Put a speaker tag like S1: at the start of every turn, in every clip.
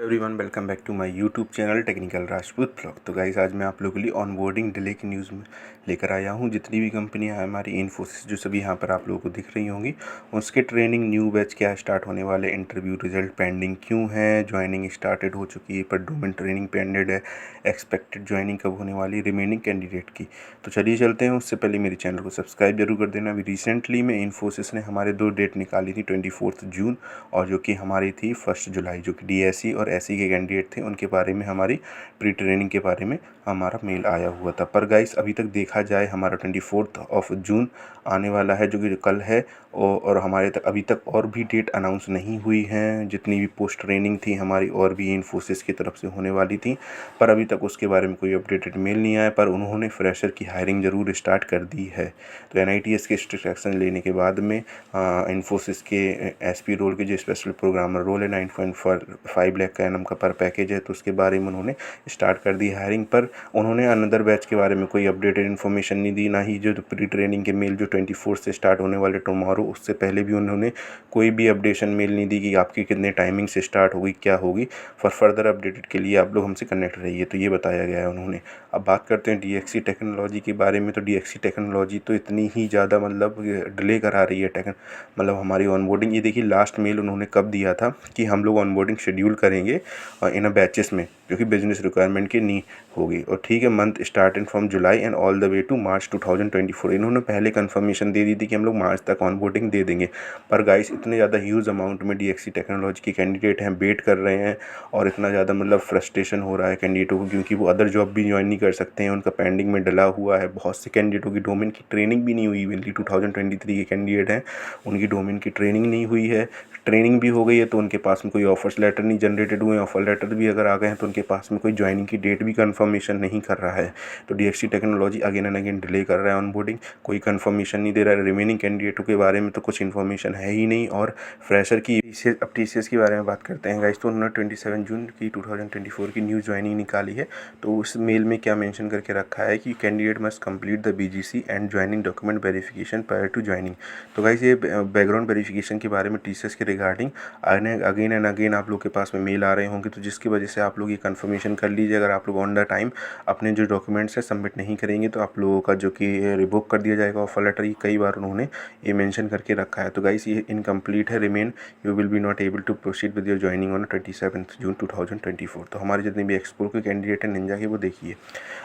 S1: Everyone, welcome back to my YouTube channel technical Rajput blog. तो guys, आज मैं आप लोगों के लिए ऑनबोर्डिंग डिले की न्यूज़ में लेकर आया हूं। जितनी भी कंपनियां हैं हमारी इन्फोसिस, जो सभी यहां पर आप लोगों को दिख रही होंगी, उसके ट्रेनिंग न्यू बैच क्या स्टार्ट होने वाले, इंटरव्यू रिजल्ट पेंडिंग क्यों है, ज्वाइनिंग स्टार्टेड हो चुकी है पर डोमेन ट्रेनिंग पेंडेड है, एक्सपेक्टेड ज्वाइनिंग कब होने वाली, रिमेनिंग कैंडिडेट की। तो चलिए चलते हैं। उससे पहले मेरे चैनल को सब्सक्राइब जरूर कर देना। अभी रिसेंटली में इन्फोसिस ने हमारे 2 डेट निकाली थी, 24 जून और जो कि हमारी थी 1 जुलाई, जो कि डीएसई और एसई के कैंडिडेट थे उनके बारे में हमारी प्री ट्रेनिंग के बारे में हमारा मेल आया हुआ था। पर गाइस, अभी तक देखा जाए हमारा 24 जून आने वाला है, जो कि कल है, और हमारे तक अभी तक और भी डेट अनाउंस नहीं हुई हैं। जितनी भी पोस्ट ट्रेनिंग थी हमारी और भी इन्फोसिस की तरफ से होने वाली थी, पर अभी तक उसके बारे में कोई अपडेटेड मेल नहीं आया। पर उन्होंने फ्रेशर की हायरिंग ज़रूर स्टार्ट कर दी है। तो एनआईटीएस के स्ट्रिक्ट एक्शन लेने के बाद में इन्फोसिस के एसपी रोल के जो स्पेशल प्रोग्रामर रोल है, 9.5 लाख का एनम का पर पैकेज है, तो उसके बारे में उन्होंने स्टार्ट कर दी हायरिंग। पर उन्होंने अनदर बैच के बारे में कोई अपडेटेड इन्फॉर्मेशन नहीं दी, ना ही जो प्री ट्रेनिंग के मेल जो 24 से स्टार्ट होने वाले टुमारो, उससे पहले भी उन्होंने कोई भी अपडेशन मेल नहीं दी कि आपकी कितने टाइमिंग से स्टार्ट होगी, क्या होगी। फर्दर अपडेटेड के लिए आप लोग हमसे कनेक्ट रहिए, तो ये बताया गया है उन्होंने। अब बात करते हैं डीएक्सी टेक्नोलॉजी के बारे में। तो डीएक्सी टेक्नोलॉजी तो इतनी ही ज़्यादा मतलब डिले करा रही है मतलब हमारी ऑनबोर्डिंग। ये देखिए, लास्ट मेल उन्होंने कब दिया था कि हम लोग ऑनबोर्डिंग शेड्यूल करेंगे इन अ बैचेस में, जो कि बिजनेस रिक्वायरमेंट की नहीं होगी। और ठीक है, month starting from July and all the way to March 2024। इन्होंने पहले कंफर्मेशन दे दी थी कि हम लोग मार्च तक ऑनबोर्डिंग दे देंगे। पर गाइस, इतने ज़्यादा ह्यूज अमाउंट में डीएक्सी टेक्नोलॉजी के कैंडिडेट हैं, वेट कर रहे हैं, और इतना ज़्यादा मतलब फ्रस्ट्रेशन हो रहा है कैंडिडेटों को, क्योंकि वो अदर जॉब भी ज्वाइन नहीं कर सकते हैं, उनका पेंडिंग में डला हुआ है। बहुत से कैंडिडेटों की डोमेन की ट्रेनिंग भी नहीं हुई। इवनली 2023 के कैंडिडेट हैं, उनकी डोमेन की ट्रेनिंग नहीं हुई है। ट्रेनिंग भी हो गई है तो उनके पास में कोई ऑफर्स लेटर नहीं जनरेटेड हुए। ऑफर लेटर भी अगर आ गए हैं तो उनके पास में कोई ज्वाइनिंग की डेट भी कंफर्मेशन नहीं कर रहा है। तो DXC technology again and again delay कर रहा है ऑनबोर्डिंग, कोई कंफर्मेशन नहीं दे रहा है। रिमेनिंग कैंडिडेटों के बारे में तो कुछ इन्फॉर्मेशन है ही नहीं। और फ्रेशर की अब टीसीएस के बारे में बात करते हैं गाइस। तो उन्होंने 27 जून की 2024 की न्यू ज्वाइनिंग निकाली है। तो उस मेल में क्या मेंशन करके रखा है कि candidate must complete the BGC and joining document verification prior to joining. तो गाइस, ये बैकग्राउंड वेरिफिकेशन के बारे में टीसीएस के रिगार्डिंग अगेन एंड अगेन आप लोग के पास में मेल आ रहे होंगे, तो जिसकी वजह से आप लोग ये कंफर्मेशन कर लीजिए। अगर आप लोग ऑन द टाइम अपने जो डॉक्यूमेंट्स है सबमिट नहीं करेंगे तो आप लोगों का जो कि रिवोक कर दिया जाएगा ऑफर लेटर। ये कई बार उन्होंने ये मेंशन करके रखा है। तो गाइस, ये इनकम्प्लीट है। Remain you will be not able to proceed with your joining on 27 June 2024। तो हमारे जितने भी एक्सप्लोर के कैंडिडेट हैं निंजा के, वो देखिए।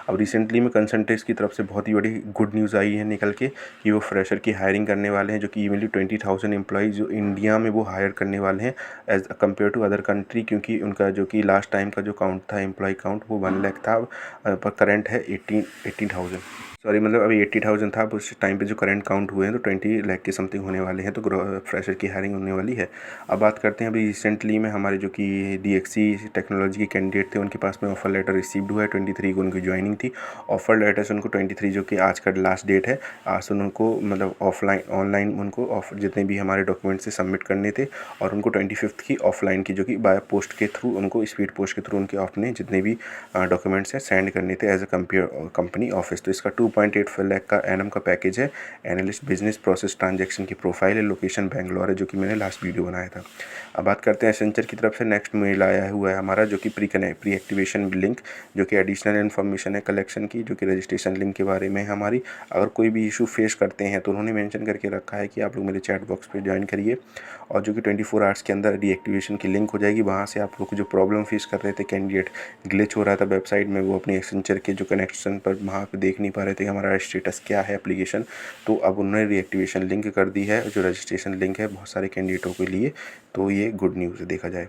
S1: अब रिसेंटली में कंसल्टेंट्स की तरफ से बहुत ही बड़ी गुड न्यूज़ आई है निकल के कि वो फ्रेशर की हायरिंग करने वाले हैं, जो कि इवनली 20,000 एम्प्लॉयज़ जो इंडिया में वो हायर करने वाले हैं as compare to other country. क्योंकि उनका जो कि लास्ट टाइम का जो काउंट था, एम्प्लॉय काउंट, वो 1 लाख था, पर करंट है 18,000। सॉरी, मतलब अभी 80,000 था। उस टाइम पे जो करंट काउंट हुए हैं तो 20 लाख के समथिंग होने वाले हैं। तो फ्रेशर की हायरिंग होने वाली है। अब बात करते हैं अभी रिसेंटली में हमारे जो कि डीएक्सी टेक्नोलॉजी के कैंडिडेट थे, उनके पास में ऑफर लेटर रिसीव्ड हुआ है। 23 को उनकी ज्वाइनिंग थी। ऑफर लेटर से उनको 23, जो कि आज का लास्ट डेट है, आज से उनको मतलब ऑनलाइन उनको ऑफर जितने भी हमारे डॉक्यूमेंट से सबमिट करने थे, और उनको 25 की ऑफलाइन की, जो कि बाय पोस्ट के थ्रू, उनको स्पीड पोस्ट के थ्रू उनके अपने जितने भी डॉक्यूमेंट्स हैं सेंड करने थे एज अ कंपनी ऑफिस। तो इसका 2.85 लाख का एनम का पैकेज है। एनालिस्ट बिजनेस प्रोसेस ट्रांजैक्शन की प्रोफाइल है। लोकेशन बैंगलोर है, जो कि मैंने लास्ट वीडियो बनाया था। अब बात करते हैं एसेंचर की तरफ से। नेक्स्ट मेल आया हुआ है हमारा, जो कि प्री एक्टिवेशन लिंक, जो कि एडिशनल इन्फॉर्मेशन है कलेक्शन की, जो कि रजिस्ट्रेशन लिंक के बारे में हमारी। अगर कोई भी इशू फेस करते हैं तो उन्होंने मेंशन करके रखा है कि आप लोग मेरे चैट बॉक्स पे ज्वाइन करिए, और जो कि 24 आवर्स के अंदर डीएक्टिवेशन की लिंक हो जाएगी। वहाँ से आप लोग को जो प्रॉब्लम फेस कर रहे थे, कैंडिडेट ग्लिच हो रहा था वेबसाइट में, वो अपने एसेंचर के जो कनेक्शन पर वहाँ पे देख नहीं पा रहे थे हमारा स्टेटस क्या है एप्लीकेशन, तो अब उन्होंने रीएक्टिवेशन लिंक कर दी है, जो रजिस्ट्रेशन लिंक है बहुत सारे कैंडिडेटों के लिए। तो ये गुड न्यूज़ है देखा जाए।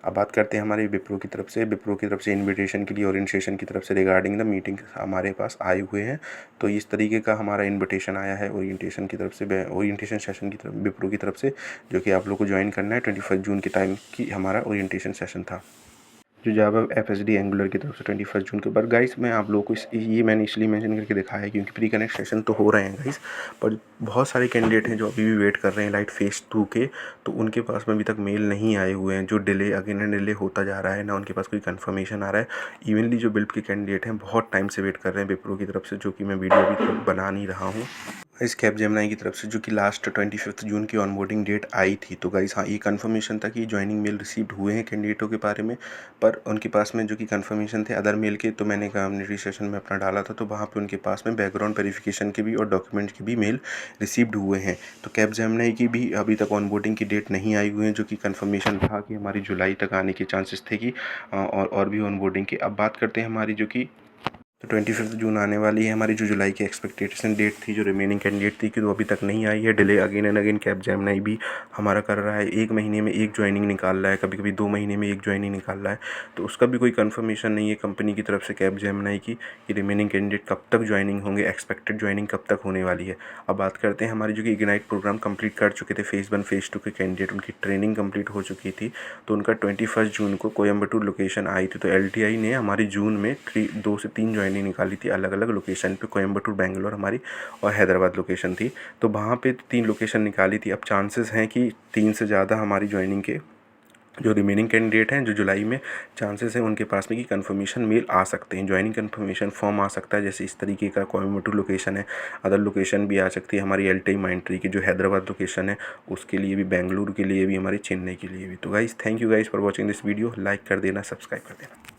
S1: अब बात करते हैं हमारे विप्रो की तरफ से। विप्रो की तरफ से इनविटेशन के लिए ओरिएंटेशन की तरफ से रिगार्डिंग द मीटिंग हमारे पास आए हुए हैं। तो इस तरीके का हमारा इनविटेशन आया है ओरिएंटेशन की तरफ से, ओरिएंटेशन सेशन की तरफ विप्रो की तरफ से, जो कि आप लोग को ज्वाइन करना है। 21 जून के टाइम की हमारा ओरिएंटेशन सेशन था, जो जावा एफएसडी एंगुलर की तरफ से 21 जून के। पर गाइस, मैं आप लोगों को ये मैंने इसलिए मेंशन करके दिखाया है क्योंकि प्री कनेक्ट सेशन तो हो रहे हैं गाइस, पर बहुत सारे कैंडिडेट हैं जो अभी भी वेट कर रहे हैं लाइट फेज 2 के। तो उनके पास में अभी तक मेल नहीं आए हुए हैं, जो डिले अगेन एंड डिले होता जा रहा है, ना उनके पास कोई कंफर्मेशन आ रहा है। इवनली जो बिल्ड के कैंडिडेट हैं बहुत टाइम से वेट कर रहे हैं विप्रो की तरफ से, जो कि मैं वीडियो अभी तक बना नहीं रहा हूँ। इस कैपजेमिनी की तरफ से जो कि लास्ट 25 जून की ऑनबोर्डिंग डेट आई थी। तो गाइस हाँ, ये कंफर्मेशन था कि जॉइनिंग मेल रिसीव्ड हुए हैं कैंडिडेटों के बारे में, पर उनके पास में जो कि कंफर्मेशन थे अदर मेल के, तो मैंने कम्युनिटी सेशन में अपना डाला था, तो वहाँ पे उनके पास में बैकग्राउंड वेरिफिकेशन के भी और डॉक्यूमेंट के भी मेल रिसीव्ड हुए हैं। तो कैपजेमिनी की भी अभी तक ऑनबोर्डिंग की डेट नहीं आई हुई है, जो कि कंफर्मेशन था कि हमारी जुलाई तक आने के चांसेस थे कि और भी ऑनबोर्डिंग की। अब बात करते हैं हमारी जो कि तो 25 जून आने वाली है हमारी, जो जुलाई की एक्सपेक्टेशन डेट थी, जो रिमेनिंग कैंडिडेट थी कि वो अभी तक नहीं आई है। Delay again and again Capgemini भी हमारा कर रहा है, 1 महीने में 1 ज्वाइनिंग निकाल रहा है, कभी कभी 2 महीने में 1 ज्वाइनिंग निकाल रहा है। तो उसका भी कोई कंफर्मेशन नहीं है कंपनी की तरफ से कैपजेमिनी की कि रिमेनिंग कैंडिडेट कब तक ज्वाइनिंग होंगे, एक्सपेक्टेड ज्वाइनिंग कब तक होने वाली है। अब बात करते हैं हमारी जो कि इग्नाइट प्रोग्राम कंप्लीट कर चुके थे फेज़ 1 फेज़ 2 के कैंडिडेट, उनकी ट्रेनिंग कंप्लीट हो चुकी थी। तो उनका 21 जून को कोयम्बटूर लोकेशन आई थी। तो LTI ने हमारी जून में 2 से 3 ज्वाइनिंग निकाली थी अलग अलग लोकेशन पे, कोयम्बटूर, बेंगलोर हमारी और हैदराबाद लोकेशन थी। तो वहाँ पे 3 लोकेशन निकाली थी। अब चांसेस हैं कि 3 से ज़्यादा हमारी ज्वाइनिंग के जो रिमेनिंग कैंडिडेट हैं, जो जुलाई में चांसेस हैं उनके पास में कि कंफर्मेशन मेल आ सकते हैं, ज्वाइनिंग कंफर्मेशन फॉर्म आ सकता है। जैसे इस तरीके का कोयम्बटूर लोकेशन है, अदर लोकेशन भी आ सकती है हमारी LTI माइंट्री की जो हैदराबाद लोकेशन है उसके लिए भी, बेंगलुरु के लिए भी, हमारी चेन्नई के लिए भी। तो guys thank you guys for watching this video, like कर देना, सब्सक्राइब कर देना।